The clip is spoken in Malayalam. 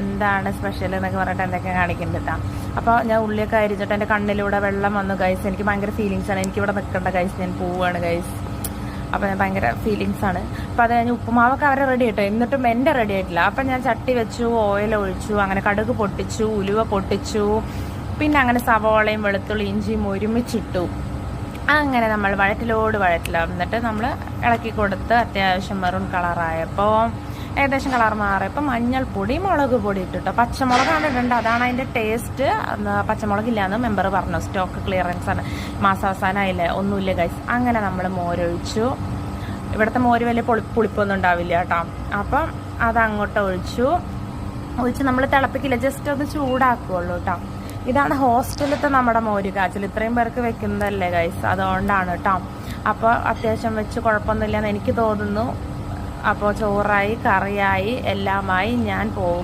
എന്താണ് സ്പെഷ്യൽ എന്നൊക്കെ പറഞ്ഞിട്ട് എന്തൊക്കെ കാണിക്കുന്നുണ്ട് കേട്ടോ. അപ്പോൾ ഞാൻ ഉള്ളിയൊക്കെ അരിച്ചിട്ട് എൻ്റെ കണ്ണിലൂടെ വെള്ളം വന്നു ഗൈസ്. എനിക്ക് ഭയങ്കര ഫീലിങ്സാണ്. എനിക്കിവിടെ നിൽക്കേണ്ട ഗൈസ്, ഞാൻ പോവുകയാണ് ഗൈസ്. അപ്പോൾ ഞാൻ ഭയങ്കര ഫീലിങ്സാണ്. അപ്പോൾ അത് കഴിഞ്ഞ് ഉപ്പുമാവൊക്കെ അവരെ റെഡി ആയിട്ടോ, എന്നിട്ടും എൻ്റെ റെഡി ആയിട്ടില്ല. അപ്പം ഞാൻ ചട്ടി വെച്ചു, ഓയിൽ ഒഴിച്ചു, അങ്ങനെ കടുക് പൊട്ടിച്ചു, ഉലുവ പൊട്ടിച്ചു, പിന്നെ അങ്ങനെ സവോളയും വെളുത്തുള്ളി ഇഞ്ചിയും ഒരുമിച്ചിട്ടു. അങ്ങനെ നമ്മൾ വഴറ്റില എന്നിട്ട് നമ്മൾ ഇളക്കി കൊടുത്ത് അത്യാവശ്യം മെറൂൺ കളറായപ്പോൾ ഏകദേശം കളർ മാറിയപ്പോൾ മഞ്ഞൾപ്പൊടി മുളക് പൊടി ഇട്ടിട്ടോ. പച്ചമുളകാണ് ഇടേണ്ടത്, അതാണ് അതിൻ്റെ ടേസ്റ്റ്. പച്ചമുളകില്ലാന്ന് മെമ്പർ പറഞ്ഞു, സ്റ്റോക്ക് ക്ലിയറൻസ് ആണ്, മാസാവസാനമായില്ലേ, ഒന്നുമില്ല ഗൈസ്. അങ്ങനെ നമ്മൾ മോരൊഴിച്ചു. ഇവിടുത്തെ മോര് വലിയ പുളിപ്പൊന്നും ഉണ്ടാവില്ല കേട്ടോ. അപ്പം അതങ്ങോട്ട് ഒഴിച്ച് നമ്മൾ തിളപ്പിക്കില്ല, ജസ്റ്റ് ഒന്ന് ചൂടാക്കുള്ളൂ കേട്ടോ. ഇതാണ് ഹോസ്റ്റലിലത്തെ നമ്മുടെ മോര് കാച്ചൽ. ഇത്രയും പേർക്ക് വെക്കുന്നതല്ലേ ഗൈസ്, അതുകൊണ്ടാണ് കേട്ടോ. അപ്പോൾ അത്യാവശ്യം വെച്ച് കുഴപ്പമൊന്നുമില്ലെന്ന് എനിക്ക് തോന്നുന്നു. അപ്പോൾ ചോറായി, കറിയായി, എല്ലാമായി ഞാൻ പോകും.